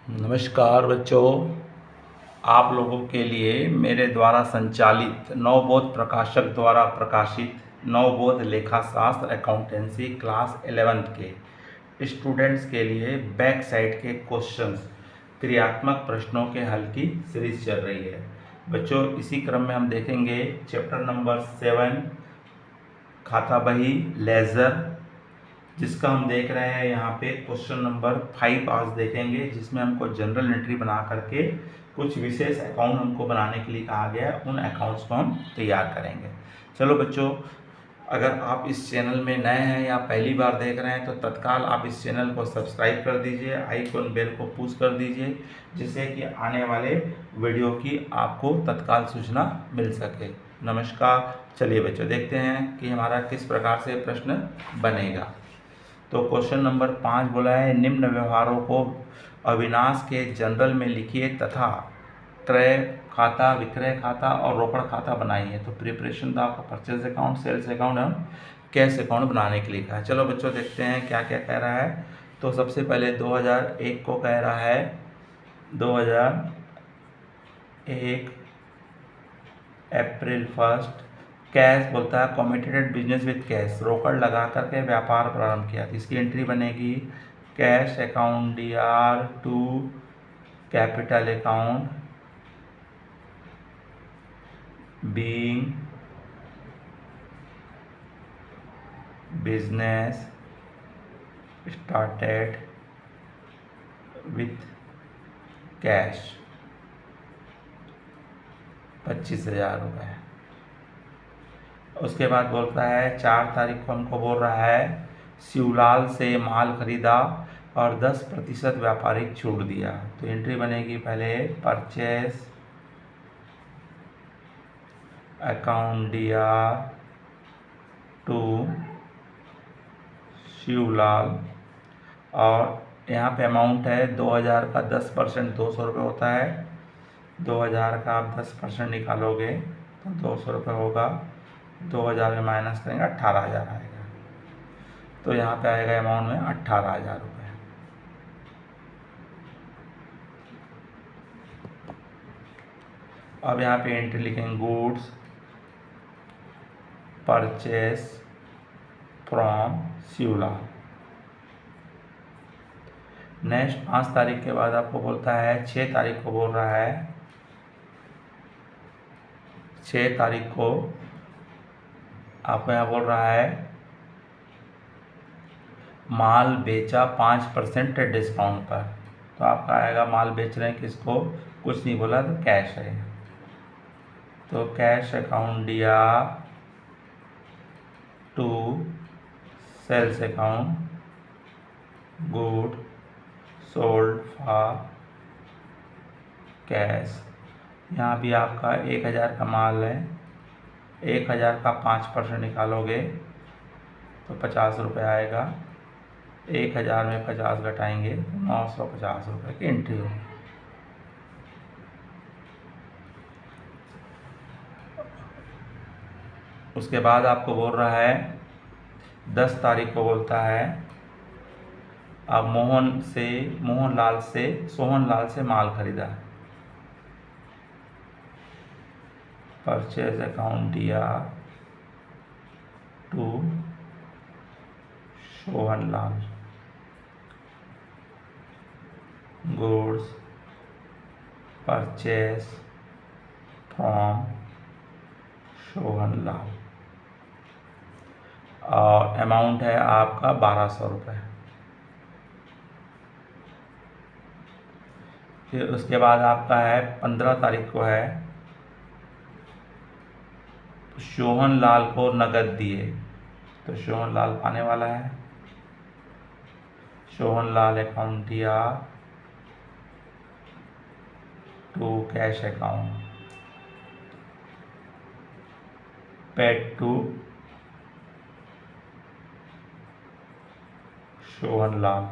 नमस्कार बच्चों, आप लोगों के लिए मेरे द्वारा संचालित नवबोध प्रकाशक द्वारा प्रकाशित नवबोध लेखाशास्त्र अकाउंटेंसी क्लास 11 के स्टूडेंट्स के लिए बैक साइड के क्वेश्चंस क्रियात्मक प्रश्नों के हल की सीरीज चल रही है। बच्चों, इसी क्रम में हम देखेंगे चैप्टर नंबर 7 खाता बही लेजर, जिसका हम देख रहे हैं यहाँ पे क्वेश्चन नंबर 5 आज देखेंगे, जिसमें हमको जनरल एंट्री बना करके कुछ विशेष अकाउंट हमको बनाने के लिए कहा गया है। उन अकाउंट्स को हम तैयार करेंगे। चलो बच्चों, अगर आप इस चैनल में नए हैं या पहली बार देख रहे हैं तो तत्काल आप इस चैनल को सब्सक्राइब कर दीजिए, आइकॉन बेल को पुश कर दीजिए, जिससे कि आने वाले वीडियो की आपको तत्काल सूचना मिल सके। नमस्कार। चलिए बच्चों, देखते हैं कि हमारा किस प्रकार से प्रश्न बनेगा। तो क्वेश्चन नंबर 5 बोला है, निम्न व्यवहारों को अविनाश के जनरल में लिखिए तथा क्रय खाता, विक्रय खाता और रोकड़ खाता बनाइए। तो प्रिपरेशन था आपका परचेज अकाउंट, सेल्स अकाउंट और कैश अकाउंट बनाने के लिए कहा है। चलो बच्चों, देखते हैं क्या क्या कह रहा है। तो सबसे पहले 2001 को कह रहा है, 2001 अप्रैल 1 कैश बोलता है कमिटेड बिजनेस विद कैश, रोकड़ लगा करके व्यापार प्रारंभ किया। तो इसकी एंट्री बनेगी cash account DR to capital account being business started with cash 25,000 रुपये। उसके बाद बोलता है 4 तारीख को हमको बोल रहा है शिवलाल से माल खरीदा और 10% व्यापारिक छूट दिया। तो एंट्री बनेगी पहले purchase account DR to Shivlal, और यहाँ पे अमाउंट है 2000 का 10% 200 रुपये होता है। 2000 का आप 10% निकालोगे तो 200 रुपये होगा। 2000 में माइनस करेंगे 18,000 आएगा। तो यहाँ पे आएगा अमाउंट में 18,000 रुपये। अब यहाँ पे एंट्री लिखेंगे goods purchase from Shivlal. Next 5 तारीख के बाद आपको बोलता है 6 तारीख को बोल रहा है, 6 तारीख को आपको यहाँ बोल रहा है माल बेचा 5% डिस्काउंट पर। तो आपका आएगा माल बेच रहे हैं किसको, कुछ नहीं बोला तो कैश है। तो cash account DR to sales account good sold for cash. यहाँ भी आपका 1000 का माल है, 1000 का 5% निकालोगे तो 50 रुपये आएगा। 1000 में 50 घटाएंगे 950 रुपये की एंट्री होगी। उसके बाद आपको बोल रहा है 10 तारीख को बोलता है अब सोहनलाल से माल खरीदा। Purchase account DR to Sohanlal goods purchase from Sohanlal, और अमाउंट है आपका 1200 रुपये। फिर उसके बाद आपका है 15 तारीख को है सोहनलाल को नगद दिए। तो सोहनलाल पाने वाला है, Sohanlal account DR to cash account paid to Sohanlal.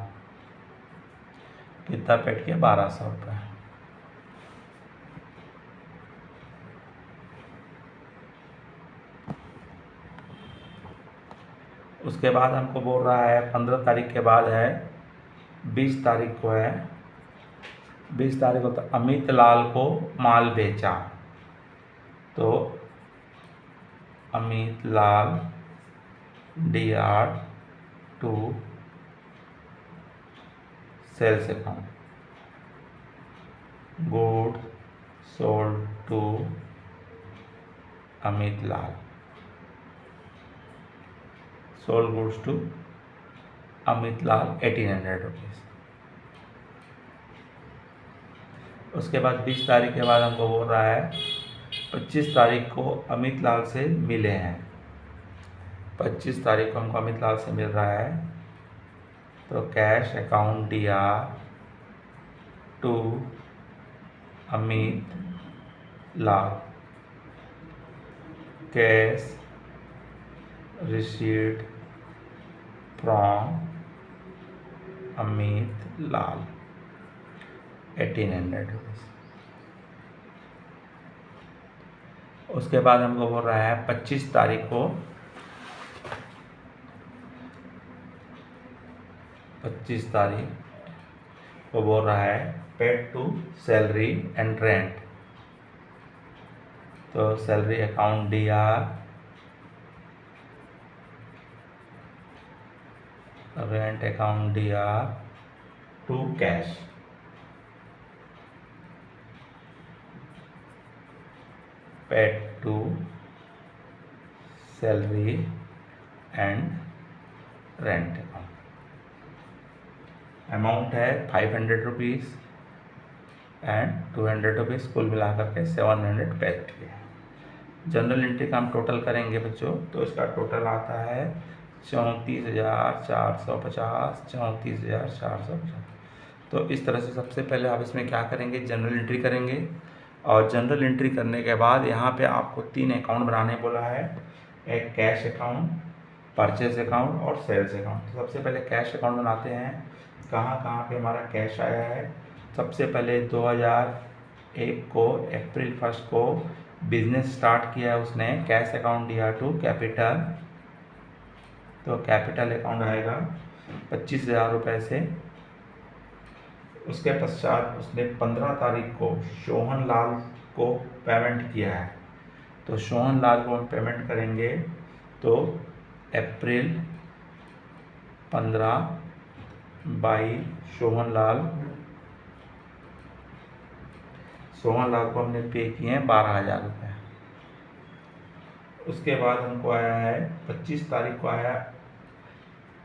कितना पेड किया, 1200 रुपये। उसके बाद हमको बोल रहा है 15 तारीख के बाद है 20 तारीख को है, 20 तारीख को तो अमित लाल को माल बेचा, तो Amit Lal DR to sales account, good sold to Amit Lal, sold goods to Amit Lal 1800 rupees. उसके बाद 20 तारीख के बाद हमको बोल रहा है 25 तारीख को अमित लाल से मिले हैं, 25 तारीख को हमको अमित लाल से मिल रहा है, तो cash account DR to Amit Lal, cash received from Amit Lal 1800 rupees. उसके बाद हमको बोल रहा है 25 तारीख को 25 तारीख को बोल रहा है paid to salary and rent, तो salary account DR, rent account DR to cash, paid to salary and rent account. Amount है 500 रुपीज़ एंड 200 रुपीज़, कुल मिलाकर के 700 पेड किए। जनरल एंट्री का हम टोटल करेंगे बच्चों, तो इसका टोटल आता है 34,450, 34,450। तो इस तरह से सबसे पहले आप इसमें क्या करेंगे, जनरल एंट्री करेंगे, और जनरल एंट्री करने के बाद यहाँ पे आपको 3 अकाउंट बनाने बोला है, एक कैश अकाउंट, परचेज अकाउंट और सेल्स अकाउंट। तो सबसे पहले कैश अकाउंट बनाते हैं। कहाँ कहाँ पे हमारा कैश आया है, सबसे पहले 2001 को अप्रैल 1 को बिजनेस स्टार्ट किया है उसने, cash account DR to capital, तो कैपिटल अकाउंट आएगा 25,000 रुपये से। उसके पश्चात उसने 15 तारीख को सोहन लाल को पेमेंट किया है, तो सोहन लाल को हम पेमेंट करेंगे, तो अप्रैल 15 बाई सोहन लाल को हमने पे किए हैं 12,000 रुपये। उसके बाद हमको आया है 25 तारीख को आया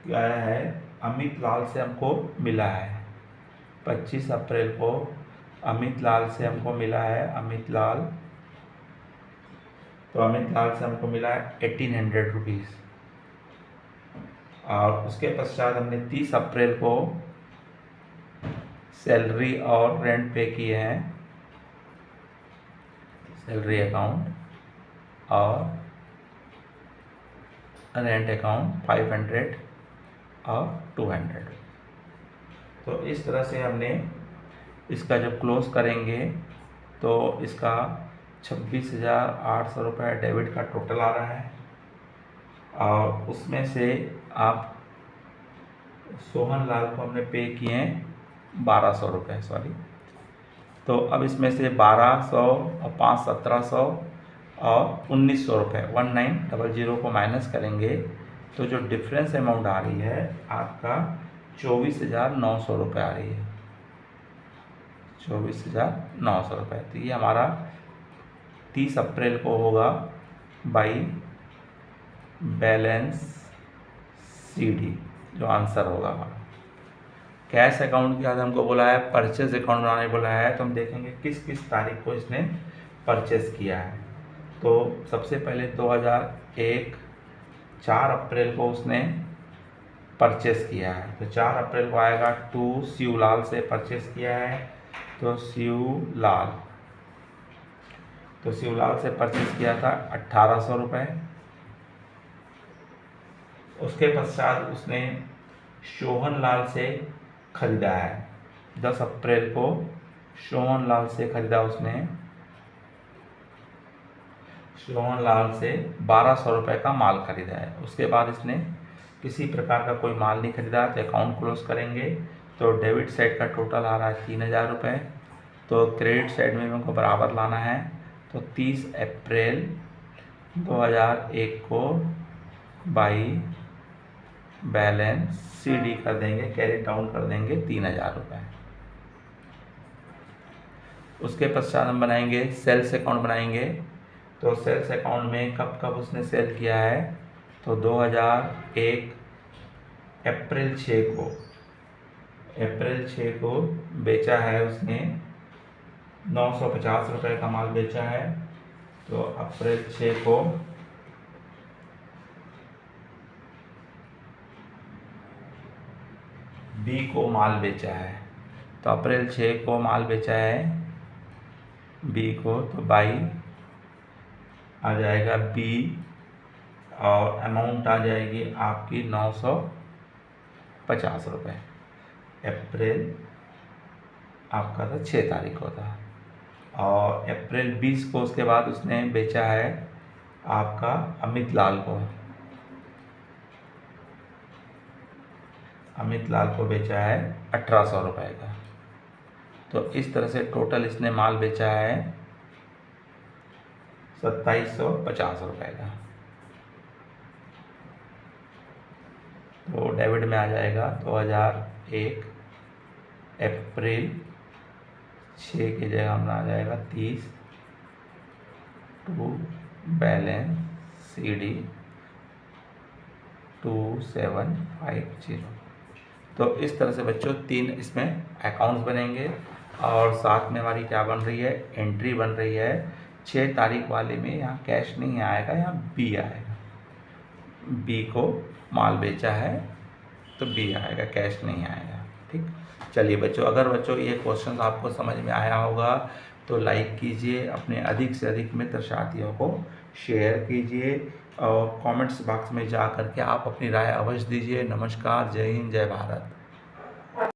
है अमित लाल से हमको मिला है, 25 अप्रैल को अमित लाल से हमको मिला है, अमित लाल, तो अमित लाल से हमको मिला है 1800 रुपीज़। और उसके पश्चात हमने 30 अप्रैल को सैलरी और रेंट पे किए हैं, सैलरी अकाउंट और रेंट अकाउंट 500 और 200। तो इस तरह से हमने इसका जब क्लोज करेंगे तो इसका 26,800 रुपये डेबिट का टोटल आ रहा है, और उसमें से आप सोहन लाल को हमने पे किए हैं 1200 रुपये, सॉरी, तो अब इसमें से 1200 और 5 1700 और 1900 रुपये 1900 को माइनस करेंगे, तो जो डिफरेंस अमाउंट आ रही है आपका 24,900 रुपये आ रही है, 24,900 रुपये। तो ये हमारा 30 अप्रैल को होगा बाई बैलेंस CD, जो आंसर होगा हमारा। कैश अकाउंट के बाद हमको बोला है परचेज अकाउंट बनाने बोला है, तो हम देखेंगे किस किस तारीख को इसने परचेज किया है। तो सबसे पहले 2001 4 अप्रैल को उसने परचेस किया है, तो 4 अप्रैल को आएगा टू शिवलाल से परचेस किया है, तो शिवलाल से परचेस किया था 1800 रुपये। उसके पश्चात उसने सोहन लाल से खरीदा है, 10 अप्रैल को सोहन लाल से खरीदा उसने, सोहन लाल से 1200 रुपये का माल खरीदा है। उसके बाद इसने किसी प्रकार का कोई माल नहीं खरीदा, तो अकाउंट क्लोज करेंगे, तो तो डेबिट साइड का टोटल आ रहा है 3000 रुपये। तो क्रेडिट साइड में मेरे को बराबर लाना है। तो 30 अप्रैल 2001 को बाई बैलेंस CD कर देंगे, कैरी डाउन कर देंगे 3000 रुपये। उसके पश्चात हम बनाएंगे सेल्स अकाउंट बनाएंगे। तो सेल्स अकाउंट में कब कब उसने सेल किया है, तो 2001 अप्रैल 6 को बेचा है उसने 950 रुपये का माल बेचा है। तो अप्रैल 6 को B को माल बेचा है। तो अप्रैल 6 को माल बेचा है B को, तो बाई आ जाएगा B और अमाउंट आ जाएगी आपकी 950 रुपये। अप्रैल आपका था 6 तारीख को था। और अप्रैल 20 को उसके बाद उसने बेचा है आपका अमित लाल को बेचा है 1800 रुपये का। तो इस तरह से टोटल इसने माल बेचा है 2750 रुपये का। तो डेबिट में आ जाएगा 2001 अप्रैल 6 की जगह हमारा आ जाएगा 30 टू बैलेंस CD 2750। तो इस तरह से बच्चों 3 इसमें अकाउंट्स बनेंगे। और साथ में हमारी क्या बन रही है, एंट्री बन रही है 6 तारीख वाले में। यहाँ कैश नहीं आएगा, यहाँ B आएगा। B को माल बेचा है तो B आएगा, कैश नहीं आएगा। ठीक, चलिए बच्चों, अगर बच्चों ये क्वेश्चन आपको समझ में आया होगा तो लाइक कीजिए, अपने अधिक से अधिक मित्र साथियों को शेयर कीजिए और कमेंट्स बॉक्स में जा करके आप अपनी राय अवश्य दीजिए। नमस्कार, जय हिंद, जय भारत।